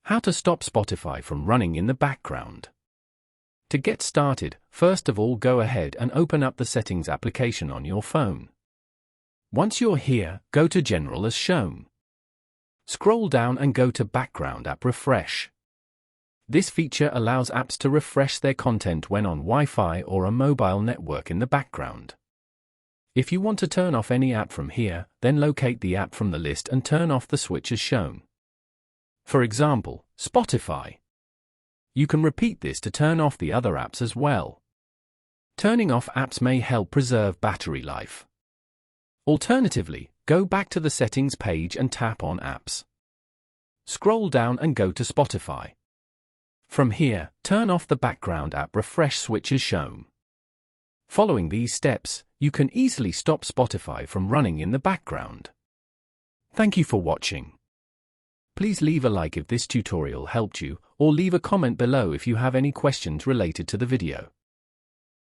How to stop Spotify from running in the background. To get started, first of all go ahead and open up the Settings application on your phone. Once you're here, go to General as shown. Scroll down and go to Background App Refresh. This feature allows apps to refresh their content when on Wi-Fi or a mobile network in the background. If you want to turn off any app from here, then locate the app from the list and turn off the switch as shown. For example, Spotify. You can repeat this to turn off the other apps as well. Turning off apps may help preserve battery life. Alternatively, go back to the Settings page and tap on Apps. Scroll down and go to Spotify. From here, turn off the Background App Refresh switch as shown. Following these steps, you can easily stop Spotify from running in the background. Thank you for watching. Please leave a like if this tutorial helped you, or leave a comment below if you have any questions related to the video.